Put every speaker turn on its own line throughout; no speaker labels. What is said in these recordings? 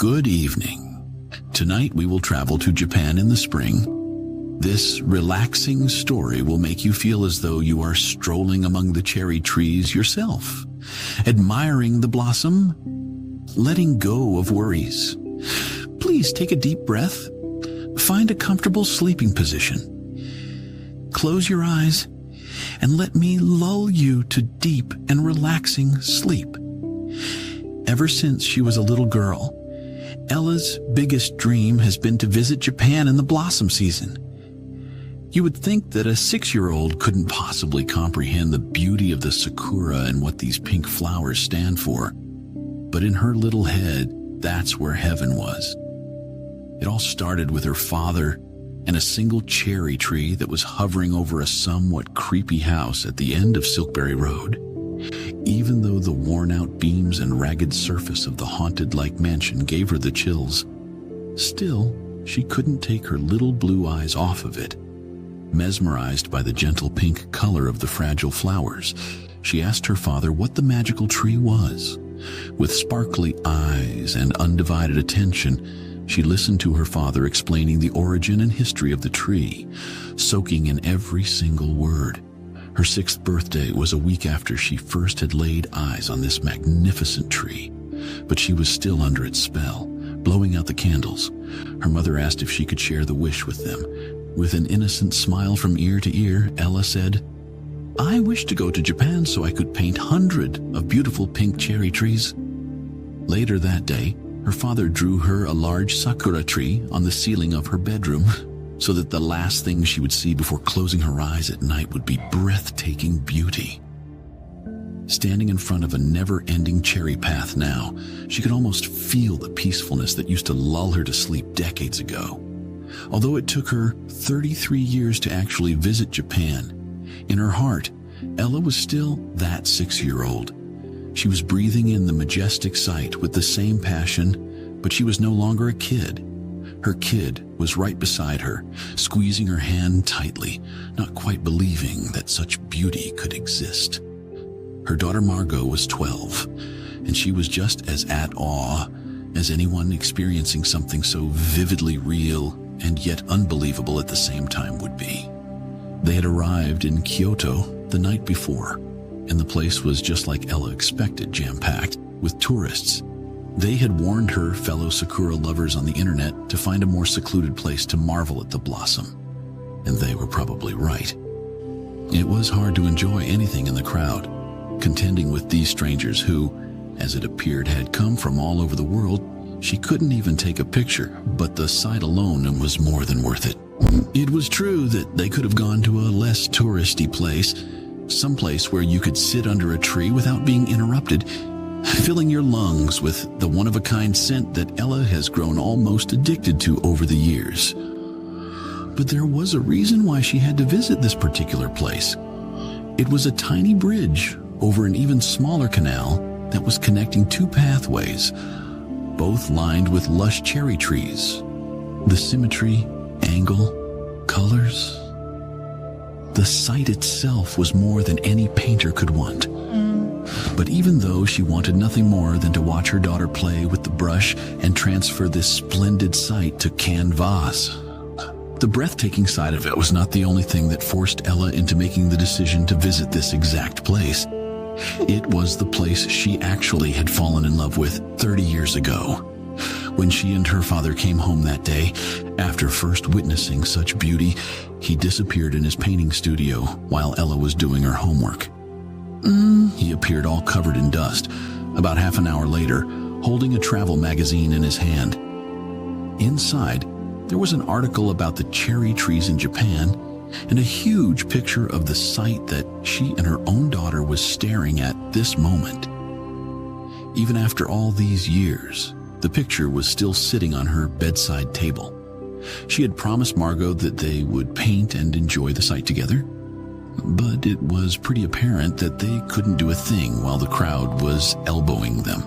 Good evening. Tonight we will travel to Japan in the spring. This relaxing story will make you feel as though you are strolling among the cherry trees yourself, admiring the blossom, letting go of worries. Please take a deep breath. Find a comfortable sleeping position. Close your eyes and let me lull you to deep and relaxing sleep. Ever since she was a little girl, Ella's biggest dream has been to visit Japan in the blossom season. You would think that a 6-year-old couldn't possibly comprehend the beauty of the sakura and what these pink flowers stand for. But in her little head, that's where heaven was. It all started with her father and a single cherry tree that was hovering over a somewhat creepy house at the end of Silkberry Road. Even though the worn-out beams and ragged surface of the haunted-like mansion gave her the chills, still, she couldn't take her little blue eyes off of it. Mesmerized by the gentle pink color of the fragile flowers, she asked her father what the magical tree was. With sparkly eyes and undivided attention, she listened to her father explaining the origin and history of the tree, soaking in every single word. Her 6th birthday was a week after she first had laid eyes on this magnificent tree, but she was still under its spell, blowing out the candles. Her mother asked if she could share the wish with them. With an innocent smile from ear to ear, Ella said, "I wish to go to Japan so I could paint hundreds of beautiful pink cherry trees." Later that day, her father drew her a large sakura tree on the ceiling of her bedroom, so that the last thing she would see before closing her eyes at night would be breathtaking beauty. Standing in front of a never-ending cherry path now, she could almost feel the peacefulness that used to lull her to sleep decades ago. Although it took her 33 years to actually visit Japan, in her heart, Ella was still that 6-year-old. She was breathing in the majestic sight with the same passion, but she was no longer a kid. Her kid was right beside her, squeezing her hand tightly, not quite believing that such beauty could exist. Her daughter Margot was 12, and she was just as at awe as anyone experiencing something so vividly real and yet unbelievable at the same time would be. They had arrived in Kyoto the night before, and the place was just like Ella expected, jam-packed with tourists. They had warned her fellow Sakura lovers on the internet to find a more secluded place to marvel at the blossom, and they were probably right. It was hard to enjoy anything in the crowd, contending with these strangers who, as it appeared, had come from all over the world. She couldn't even take a picture, but the sight alone was more than worth it. It was true that they could have gone to a less touristy place, someplace where you could sit under a tree without being interrupted, filling your lungs with the one-of-a-kind scent that Ella has grown almost addicted to over the years. But there was a reason why she had to visit this particular place. It was a tiny bridge over an even smaller canal that was connecting 2 pathways, both lined with lush cherry trees. The symmetry, angle, colors. The sight itself was more than any painter could want. But even though she wanted nothing more than to watch her daughter play with the brush and transfer this splendid sight to canvas, the breathtaking side of it was not the only thing that forced Ella into making the decision to visit this exact place. It was the place she actually had fallen in love with 30 years ago. When she and her father came home that day, after first witnessing such beauty, he disappeared in his painting studio while Ella was doing her homework. He appeared all covered in dust, about half an hour later, holding a travel magazine in his hand. Inside, there was an article about the cherry trees in Japan and a huge picture of the site that she and her own daughter was staring at this moment. Even after all these years, the picture was still sitting on her bedside table. She had promised Margot that they would paint and enjoy the site together, but it was pretty apparent that they couldn't do a thing while the crowd was elbowing them.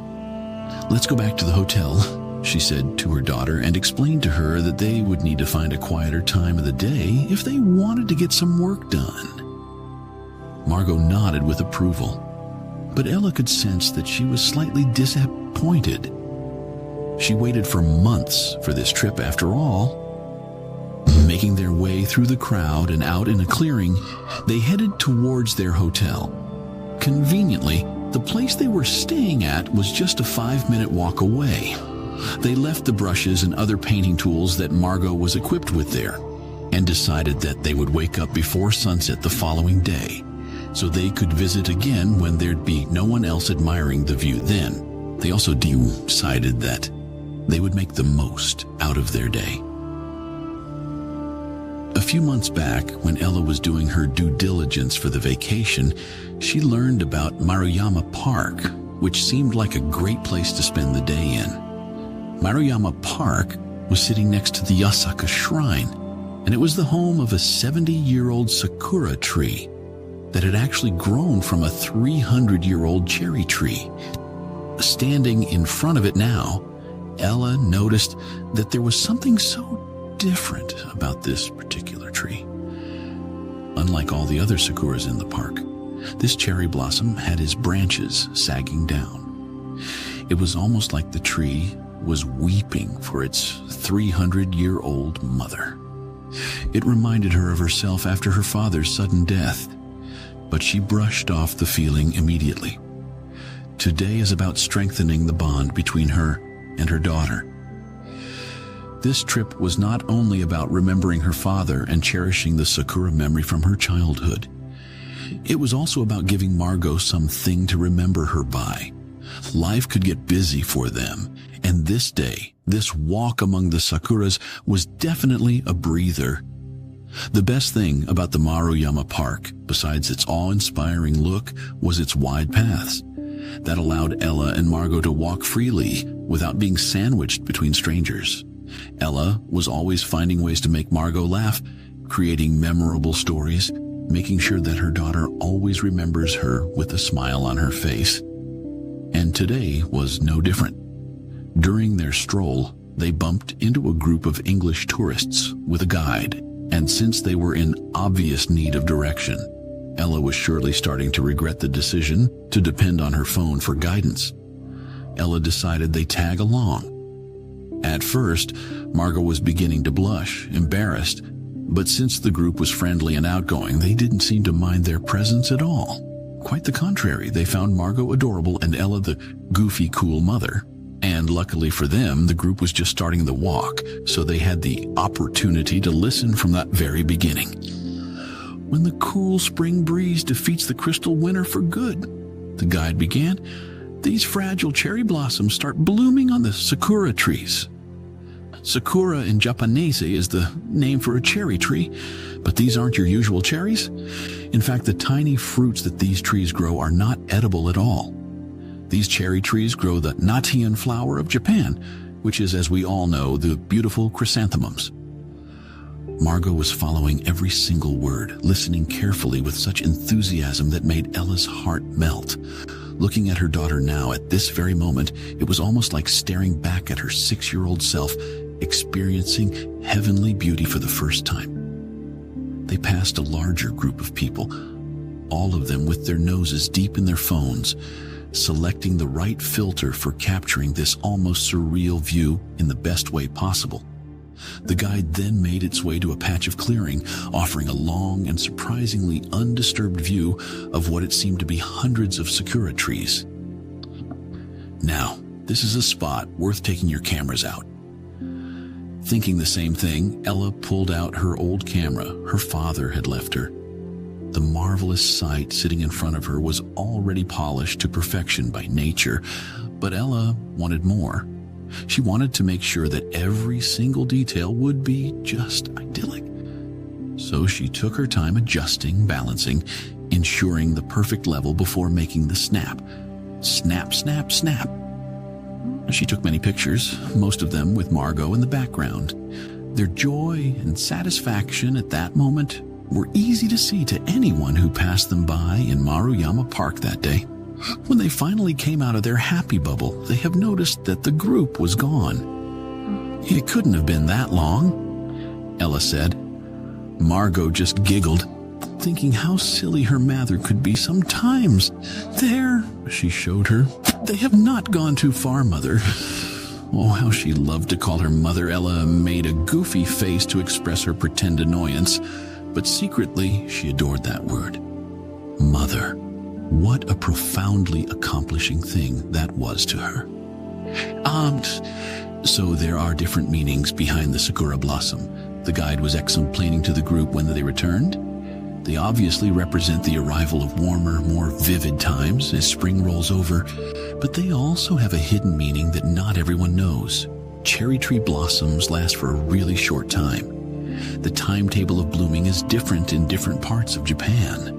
"Let's go back to the hotel," she said to her daughter, and explained to her that they would need to find a quieter time of the day if they wanted to get some work done. Margot nodded with approval, but Ella could sense that she was slightly disappointed. She waited for months for this trip after all. Making their way through the crowd and out in a clearing, they headed towards their hotel. Conveniently, the place they were staying at was just a 5-minute walk away. They left the brushes and other painting tools that Margot was equipped with there, and decided that they would wake up before sunset the following day, so they could visit again when there'd be no one else admiring the view then. They also decided that they would make the most out of their day. A few months back, when Ella was doing her due diligence for the vacation, she learned about Maruyama Park, which seemed like a great place to spend the day in. Maruyama Park was sitting next to the Osaka Shrine, and it was the home of a 70-year-old Sakura tree that had actually grown from a 300-year-old cherry tree. Standing in front of it now, Ella noticed that there was something so different about this particular tree. Unlike all the other sakuras in the park, this cherry blossom had its branches sagging down. It was almost like the tree was weeping for its 300-year-old mother. It reminded her of herself after her father's sudden death, but she brushed off the feeling immediately. Today is about strengthening the bond between her and her daughter. This trip was not only about remembering her father and cherishing the Sakura memory from her childhood. It was also about giving Margot something to remember her by. Life could get busy for them, and this day, this walk among the sakuras was definitely a breather. The best thing about the Maruyama Park, besides its awe-inspiring look, was its wide paths that allowed Ella and Margot to walk freely without being sandwiched between strangers. Ella was always finding ways to make Margot laugh, creating memorable stories, making sure that her daughter always remembers her with a smile on her face. And today was no different. During their stroll, they bumped into a group of English tourists with a guide, and since they were in obvious need of direction, Ella was surely starting to regret the decision to depend on her phone for guidance. Ella decided they'd tag along. At first, Margot was beginning to blush, embarrassed, but since the group was friendly and outgoing, they didn't seem to mind their presence at all. Quite the contrary, they found Margot adorable and Ella the goofy, cool mother. And luckily for them, the group was just starting the walk, so they had the opportunity to listen from that very beginning. When the cool spring breeze defeats the crystal winter for good, the guide began, these fragile cherry blossoms start blooming on the Sakura trees. Sakura in Japanese is the name for a cherry tree, but these aren't your usual cherries. In fact, the tiny fruits that these trees grow are not edible at all. These cherry trees grow the Natian flower of Japan, which is, as we all know, the beautiful chrysanthemums. Margot was following every single word, listening carefully with such enthusiasm that made Ella's heart melt. Looking at her daughter now, at this very moment, it was almost like staring back at her 6-year-old self, experiencing heavenly beauty for the first time. They passed a larger group of people, all of them with their noses deep in their phones, selecting the right filter for capturing this almost surreal view in the best way possible. The guide then made its way to a patch of clearing, offering a long and surprisingly undisturbed view of what it seemed to be hundreds of Sakura trees. Now, this is a spot worth taking your cameras out. Thinking the same thing, Ella pulled out her old camera her father had left her. The marvelous sight sitting in front of her was already polished to perfection by nature, but Ella wanted more. She wanted to make sure that every single detail would be just idyllic. So she took her time adjusting, balancing, ensuring the perfect level before making the snap. Snap, snap, snap. She took many pictures, most of them with Margot in the background. Their joy and satisfaction at that moment were easy to see to anyone who passed them by in Maruyama Park that day. When they finally came out of their happy bubble, they have noticed that the group was gone. It couldn't have been that long, Ella said. Margot just giggled, thinking how silly her mother could be sometimes. There, she showed her. They have not gone too far, Mother. Oh, how she loved to call her mother. Ella made a goofy face to express her pretend annoyance, but secretly she adored that word. Mother. What a profoundly accomplishing thing that was to her. So there are different meanings behind the Sakura blossom. The guide was explaining to the group when they returned. They obviously represent the arrival of warmer, more vivid times as spring rolls over, but they also have a hidden meaning that not everyone knows. Cherry tree blossoms last for a really short time. The timetable of blooming is different in different parts of Japan,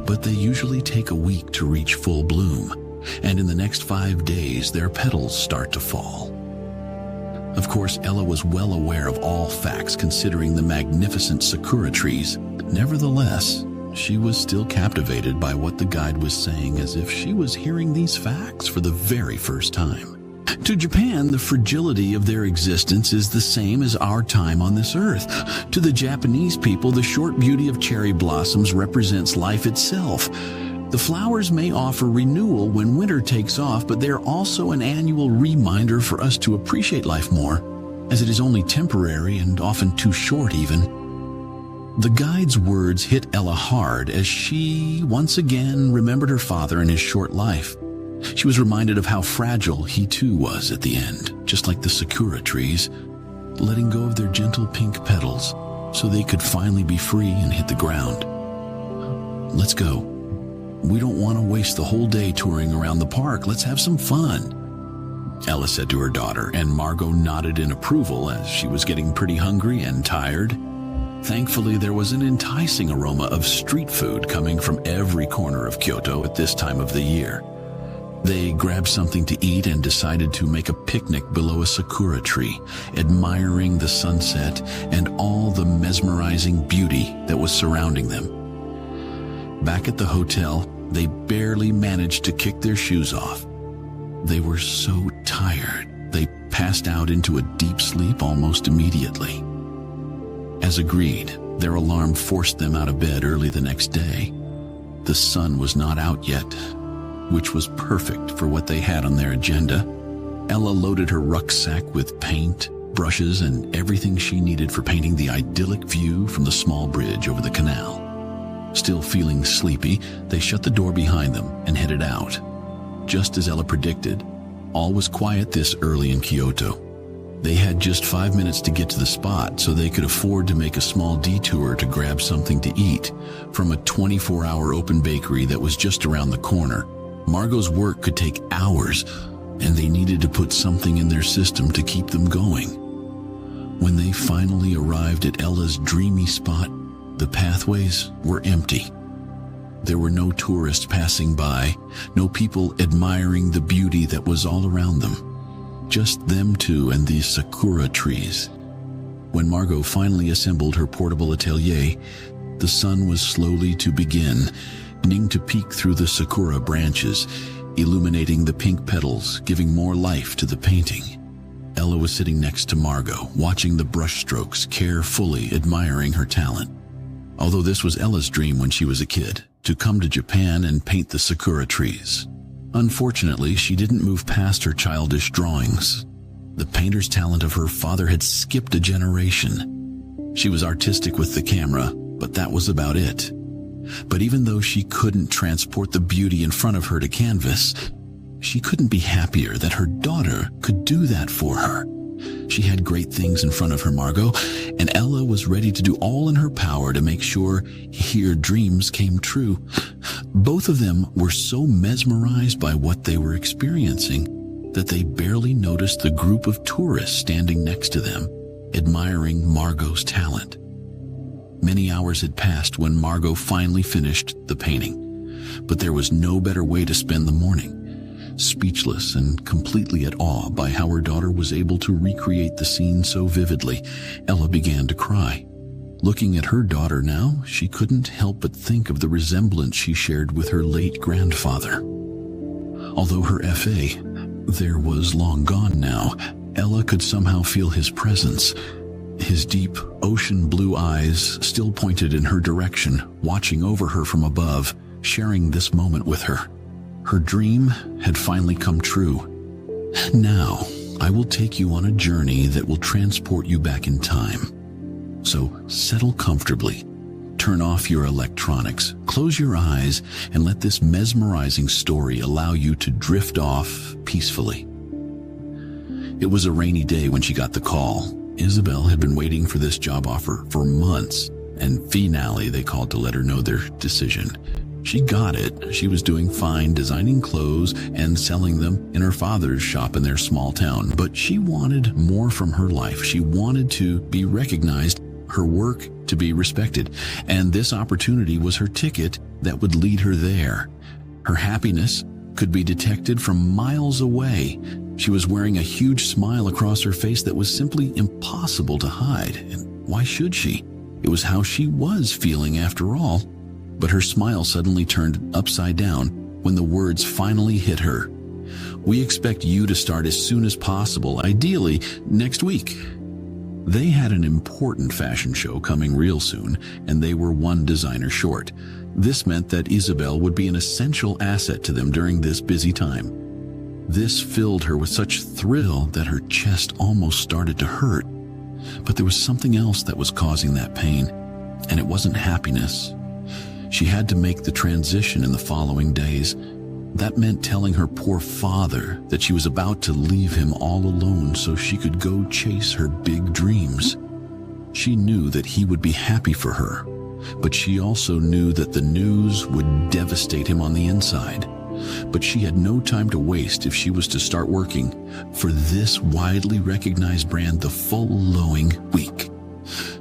but they usually take a week to reach full bloom, and in the next 5 days their petals start to fall. Of course, Ella was well aware of all facts considering the magnificent Sakura trees. Nevertheless, she was still captivated by what the guide was saying, as if she was hearing these facts for the very first time. To Japan, the fragility of their existence is the same as our time on this earth. To the Japanese people, the short beauty of cherry blossoms represents life itself. The flowers may offer renewal when winter takes off, but they're also an annual reminder for us to appreciate life more, as it is only temporary and often too short even. The guide's words hit Ella hard as she, once again, remembered her father and his short life. She was reminded of how fragile he too was at the end, just like the Sakura trees, letting go of their gentle pink petals so they could finally be free and hit the ground. Let's go. We don't want to waste the whole day touring around the park. Let's have some fun, Ella said to her daughter, and Margot nodded in approval as she was getting pretty hungry and tired. Thankfully, there was an enticing aroma of street food coming from every corner of Kyoto at this time of the year. They grabbed something to eat and decided to make a picnic below a sakura tree, admiring the sunset and all the mesmerizing beauty that was surrounding them. Back at the hotel, they barely managed to kick their shoes off. They were so tired, they passed out into a deep sleep almost immediately. As agreed, their alarm forced them out of bed early the next day. The sun was not out yet, which was perfect for what they had on their agenda. Ella loaded her rucksack with paint, brushes, and everything she needed for painting the idyllic view from the small bridge over the canal. Still feeling sleepy, they shut the door behind them and headed out. Just as Ella predicted, all was quiet this early in Kyoto. They had just 5 minutes to get to the spot, so they could afford to make a small detour to grab something to eat from a 24-hour open bakery that was just around the corner. Margot's work could take hours, and they needed to put something in their system to keep them going. When they finally arrived at Ella's dreamy spot, the pathways were empty. There were no tourists passing by, no people admiring the beauty that was all around them. Just them two and these sakura trees. When Margot finally assembled her portable atelier, the sun was slowly to begin, beginning to peek through the sakura branches, illuminating the pink petals, giving more life to the painting. Ella was sitting next to Margot, watching the brushstrokes, carefully admiring her talent. Although this was Ella's dream when she was a kid, to come to Japan and paint the sakura trees. Unfortunately, she didn't move past her childish drawings. The painter's talent of her father had skipped a generation. She was artistic with the camera, but that was about it. But even though she couldn't transport the beauty in front of her to canvas, she couldn't be happier that her daughter could do that for her. She had great things in front of her, Margot, and Ella was ready to do all in her power to make sure her dreams came true. Both of them were so mesmerized by what they were experiencing that they barely noticed the group of tourists standing next to them, admiring Margot's talent. Many hours had passed when Margot finally finished the painting, but there was no better way to spend the morning. Speechless and completely at awe by how her daughter was able to recreate the scene so vividly, Ella began to cry. Looking at her daughter now, she couldn't help but think of the resemblance she shared with her late grandfather. Although her FA there was long gone now, Ella could somehow feel his presence. His deep, ocean blue eyes still pointed in her direction, watching over her from above, sharing this moment with her. Her dream had finally come true. Now, I will take you on a journey that will transport you back in time. So settle comfortably, turn off your electronics, close your eyes, and let this mesmerizing story allow you to drift off peacefully. It was a rainy day when she got the call. Isabel had been waiting for this job offer for months, and finally they called to let her know their decision. She got it. She was doing fine designing clothes and selling them in her father's shop in their small town, but she wanted more from her life. She wanted to be recognized, her work to be respected, and this opportunity was her ticket that would lead her there. Her happiness could be detected from miles away. She was wearing a huge smile across her face that was simply impossible to hide. And why should she? It was how she was feeling after all. But her smile suddenly turned upside down when the words finally hit her. We expect you to start as soon as possible, ideally next week. They had an important fashion show coming real soon, and they were one designer short. This meant that Isabel would be an essential asset to them during this busy time. This filled her with such thrill that her chest almost started to hurt. But there was something else that was causing that pain, and it wasn't happiness. She had to make the transition in the following days. That meant telling her poor father that she was about to leave him all alone so she could go chase her big dreams. She knew that he would be happy for her, but she also knew that the news would devastate him on the inside. But she had no time to waste if she was to start working for this widely recognized brand the following week.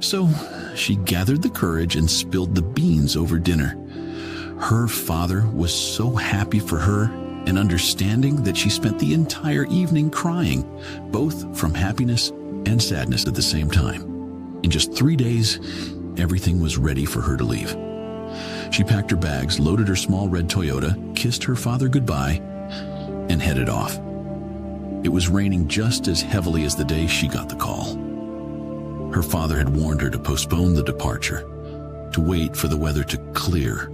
So she gathered the courage and spilled the beans over dinner. Her father was so happy for her and understanding that she spent the entire evening crying, both from happiness and sadness at the same time. In just 3 days, everything was ready for her to leave. She packed her bags, loaded her small red Toyota, kissed her father goodbye, and headed off. It was raining just as heavily as the day she got the call. Her father had warned her to postpone the departure, to wait for the weather to clear.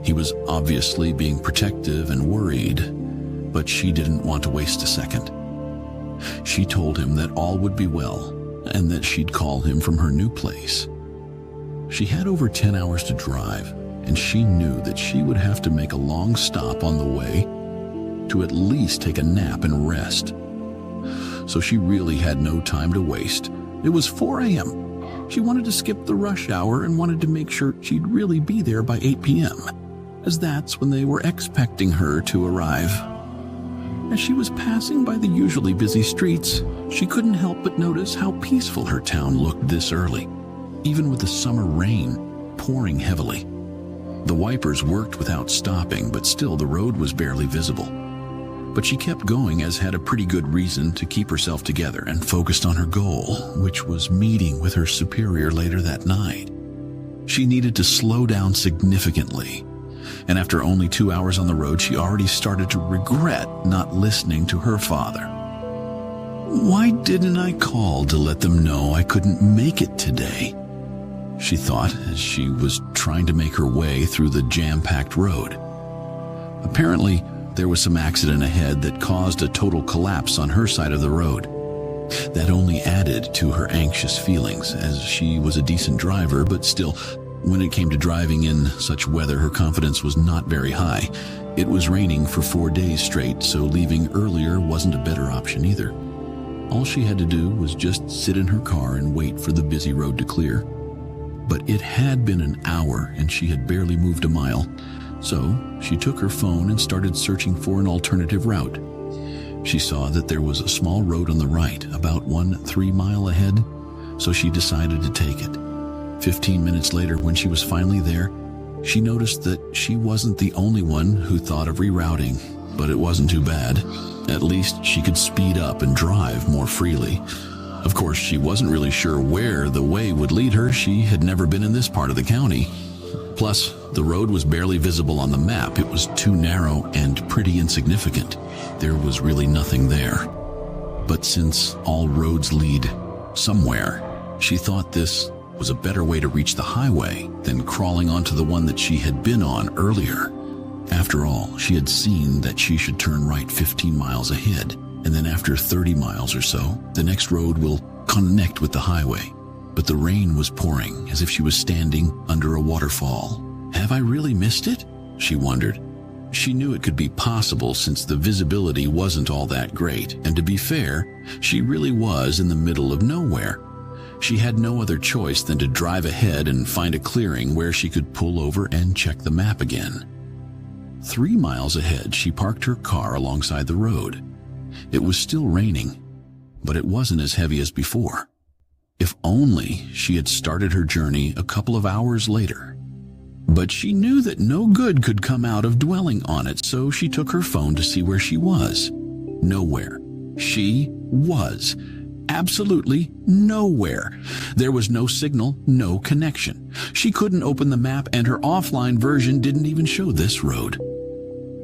He was obviously being protective and worried, but she didn't want to waste a second. She told him that all would be well and that she'd call him from her new place. She had over 10 hours to drive, and she knew that she would have to make a long stop on the way to at least take a nap and rest. So she really had no time to waste. It was 4 a.m. She wanted to skip the rush hour and wanted to make sure she'd really be there by 8 p.m., as that's when they were expecting her to arrive. As she was passing by the usually busy streets, she couldn't help but notice how peaceful her town looked this early, even with the summer rain pouring heavily. The wipers worked without stopping, but still the road was barely visible. But she kept going, as had a pretty good reason to keep herself together and focused on her goal, which was meeting with her superior later that night. She needed to slow down significantly, and after only 2 hours on the road, she already started to regret not listening to her father. Why didn't I call to let them know I couldn't make it today? She thought as she was trying to make her way through the jam-packed road. Apparently, there was some accident ahead that caused a total collapse on her side of the road. That only added to her anxious feelings, as she was a decent driver, but still, when it came to driving in such weather, her confidence was not very high. It was raining for 4 days straight, so leaving earlier wasn't a better option either. All she had to do was just sit in her car and wait for the busy road to clear. But it had been an hour and she had barely moved a mile, so she took her phone and started searching for an alternative route. She saw that there was a small road on the right, about 3 miles ahead, so she decided to take it. 15 minutes later, when she was finally there, she noticed that she wasn't the only one who thought of rerouting, but it wasn't too bad. At least she could speed up and drive more freely. Of course, she wasn't really sure where the way would lead her. She had never been in this part of the county. Plus, the road was barely visible on the map. It was too narrow and pretty insignificant. There was really nothing there. But since all roads lead somewhere, she thought this was a better way to reach the highway than crawling onto the one that she had been on earlier. After all, she had seen that she should turn right 15 miles ahead. And then after 30 miles or so, the next road will connect with the highway. But the rain was pouring as if she was standing under a waterfall. Have I really missed it? She wondered. She knew it could be possible since the visibility wasn't all that great, and to be fair, she really was in the middle of nowhere. She had no other choice than to drive ahead and find a clearing where she could pull over and check the map again. 3 miles ahead, she parked her car alongside the road. It was still raining, but it wasn't as heavy as before. If only she had started her journey a couple of hours later. But she knew that no good could come out of dwelling on it, so she took her phone to see where she was. Nowhere. She was absolutely nowhere. There was no signal, no connection. She couldn't open the map, and her offline version didn't even show this road.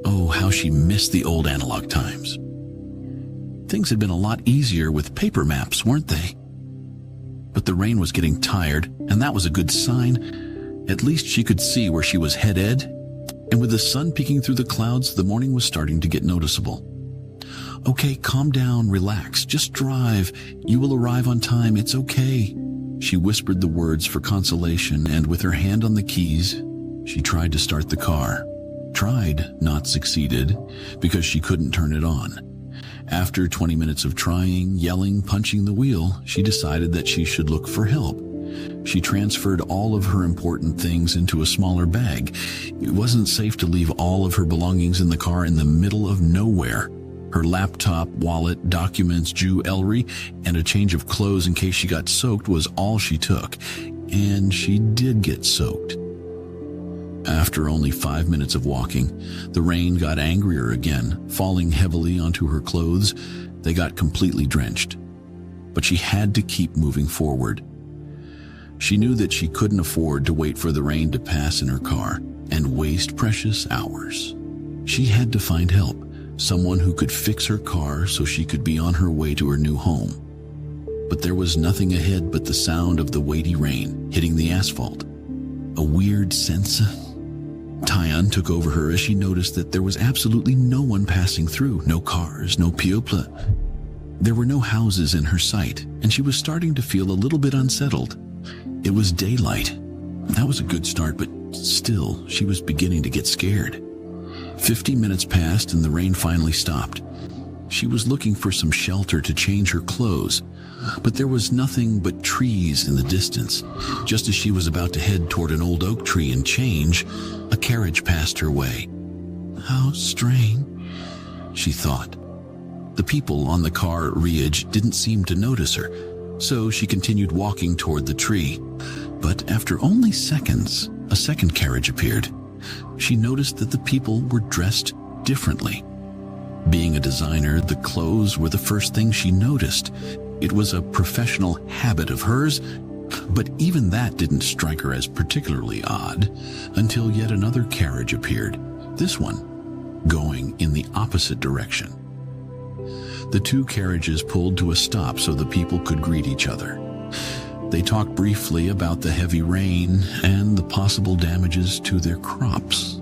Oh, how she missed the old analog times. Things had been a lot easier with paper maps, weren't they? But the rain was getting tired, and that was a good sign. At least she could see where she was headed, and with the sun peeking through the clouds, the morning was starting to get noticeable. Okay, calm down, relax, just drive. You will arrive on time, it's okay. She whispered the words for consolation, and with her hand on the keys, she tried to start the car. Tried, not succeeded, because she couldn't turn it on. After 20 minutes of trying, yelling, punching the wheel, she decided that she should look for help. She transferred all of her important things into a smaller bag. It wasn't safe to leave all of her belongings in the car in the middle of nowhere. Her laptop, wallet, documents, jewelry, and a change of clothes in case she got soaked was all she took. And she did get soaked. After only 5 minutes of walking, the rain got angrier again, falling heavily onto her clothes. They got completely drenched. But she had to keep moving forward. She knew that she couldn't afford to wait for the rain to pass in her car and waste precious hours. She had to find help, someone who could fix her car so she could be on her way to her new home. But there was nothing ahead but the sound of the weighty rain hitting the asphalt. A weird sense of Tyon took over her as she noticed that there was absolutely no one passing through, no cars, no people. There were no houses in her sight, and she was starting to feel a little bit unsettled. It was daylight. That was a good start, but still, she was beginning to get scared. 50 minutes passed and the rain finally stopped. She was looking for some shelter to change her clothes, but there was nothing but trees in the distance. Just as she was about to head toward an old oak tree and change, a carriage passed her way. How strange, she thought. The people on the car Carriages didn't seem to notice her, so she continued walking toward the tree. But after only seconds, a second carriage appeared. She noticed that the people were dressed differently. Being a designer, the clothes were the first thing she noticed. It was a professional habit of hers, but even that didn't strike her as particularly odd until yet another carriage appeared, this one going in the opposite direction. The two carriages pulled to a stop so the people could greet each other. They talked briefly about the heavy rain and the possible damages to their crops.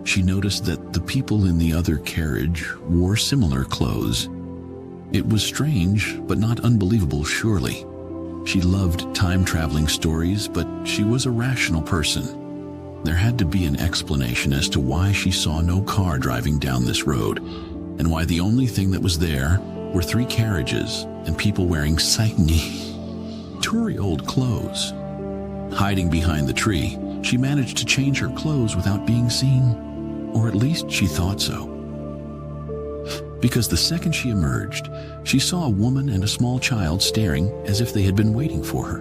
She noticed that the people in the other carriage wore similar clothes. It was strange, but not unbelievable, surely. She loved time-traveling stories, but she was a rational person. There had to be an explanation as to why she saw no car driving down this road, and why the only thing that was there were 3 carriages and people wearing shiny, toury old clothes. Hiding behind the tree, she managed to change her clothes without being seen. Or at least she thought so. Because the second she emerged, she saw a woman and a small child staring as if they had been waiting for her.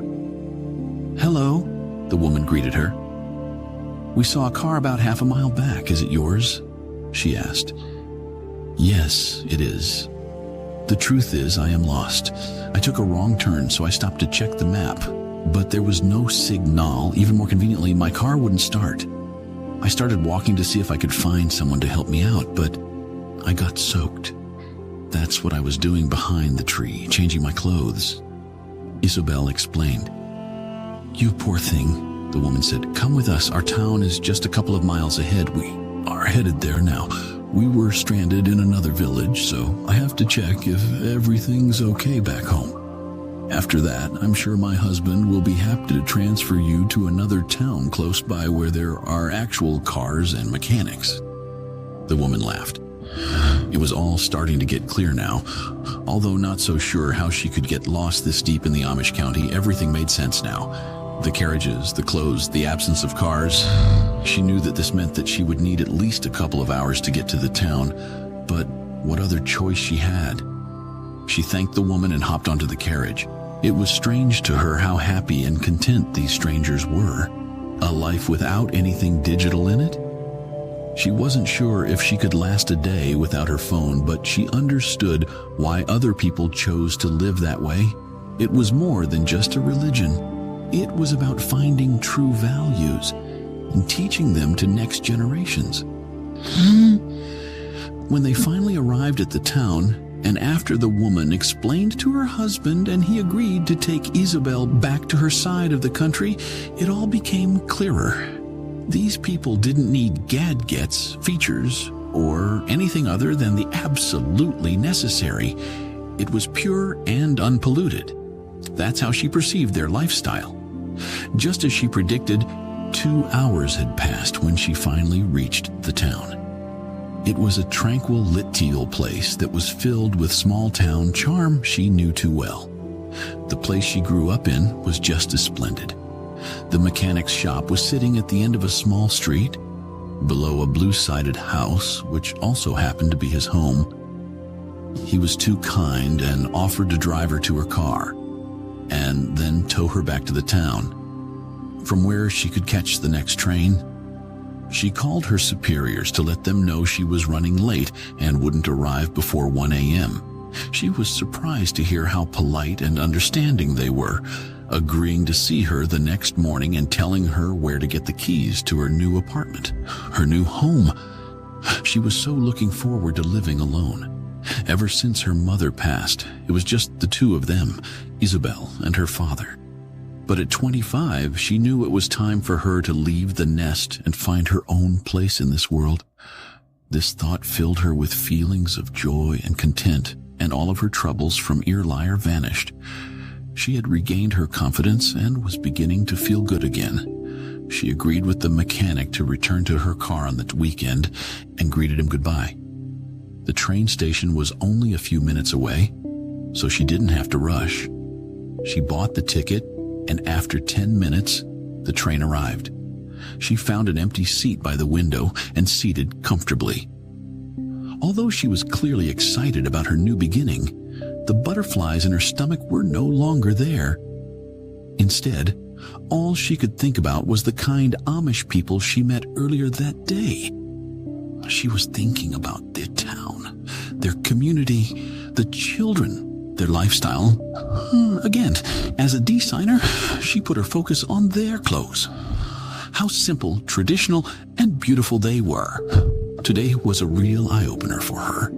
Hello, the woman greeted her. We saw a car about half a mile back. Is it yours? She asked. Yes, it is. The truth is, I am lost. I took a wrong turn, so I stopped to check the map. But there was no signal. Even more conveniently, my car wouldn't start. I started walking to see if I could find someone to help me out, but I got soaked. That's what I was doing behind the tree, changing my clothes. Isabel explained. You poor thing, the woman said. Come with us. Our town is just a couple of miles ahead. We are headed there now. We were stranded in another village, so I have to check if everything's okay back home. After that, I'm sure my husband will be happy to transfer you to another town close by where there are actual cars and mechanics." The woman laughed. It was all starting to get clear now. Although not so sure how she could get lost this deep in the Amish county, everything made sense now. The carriages, the clothes, the absence of cars. She knew that this meant that she would need at least a couple of hours to get to the town, but what other choice she had? She thanked the woman and hopped onto the carriage. It was strange to her how happy and content these strangers were. A life without anything digital in it? She wasn't sure if she could last a day without her phone, but she understood why other people chose to live that way. It was more than just a religion. It was about finding true values and teaching them to next generations. When they finally arrived at the town, and after the woman explained to her husband and he agreed to take Isabel back to her side of the country, it all became clearer. These people didn't need gadgets, features, or anything other than the absolutely necessary. It was pure and unpolluted. That's how she perceived their lifestyle. Just as she predicted, 2 hours had passed when she finally reached the town. It was a tranquil lit place that was filled with small-town charm she knew too well. The place she grew up in was just as splendid. The mechanic's shop was sitting at the end of a small street, below a blue-sided house, which also happened to be his home. He was too kind and offered to drive her to her car, and then tow her back to the town, from where she could catch the next train. She called her superiors to let them know she was running late and wouldn't arrive before 1 a.m. She was surprised to hear how polite and understanding they were, agreeing to see her the next morning and telling her where to get the keys to her new apartment, her new home. She was so looking forward to living alone. Ever since her mother passed, it was just the two of them, Isabel and her father. But at 25, she knew it was time for her to leave the nest and find her own place in this world. This thought filled her with feelings of joy and content, and all of her troubles from Earlier vanished. She had regained her confidence and was beginning to feel good again. She agreed with the mechanic to return to her car on the weekend and greeted him goodbye. The train station was only a few minutes away, so she didn't have to rush. She bought the ticket, and after 10 minutes, the train arrived. She found an empty seat by the window and seated comfortably. Although she was clearly excited about her new beginning, the butterflies in her stomach were no longer there. Instead, all she could think about was the kind Amish people she met earlier that day. She was thinking about their town, their community, the children, their lifestyle. Again, as a designer, she put her focus on their clothes. How simple, traditional, and beautiful they were. Today was a real eye-opener for her.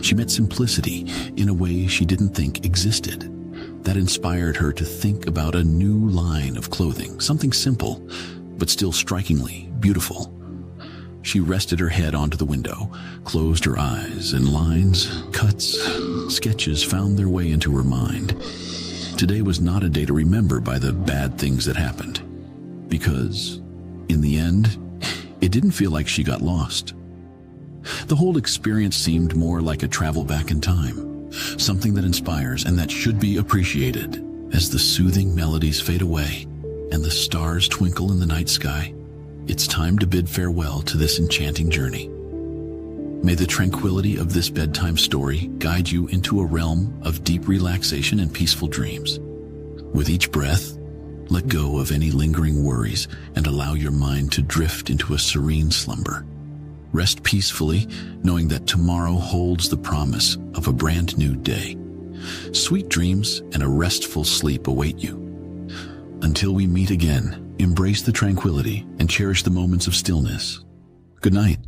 She met simplicity in a way she didn't think existed. That inspired her to think about a new line of clothing, something simple, but still strikingly beautiful. She rested her head onto the window, closed her eyes, and lines, cuts, sketches found their way into her mind. Today was not a day to remember by the bad things that happened, because, in the end, it didn't feel like she got lost. The whole experience seemed more like a travel back in time, something that inspires and that should be appreciated. As the soothing melodies fade away and the stars twinkle in the night sky, it's time to bid farewell to this enchanting journey. May the tranquility of this bedtime story guide you into a realm of deep relaxation and peaceful dreams. With each breath, let go of any lingering worries and allow your mind to drift into a serene slumber. Rest peacefully, knowing that tomorrow holds the promise of a brand new day. Sweet dreams and a restful sleep await you. Until we meet again, embrace the tranquility and cherish the moments of stillness. Good night.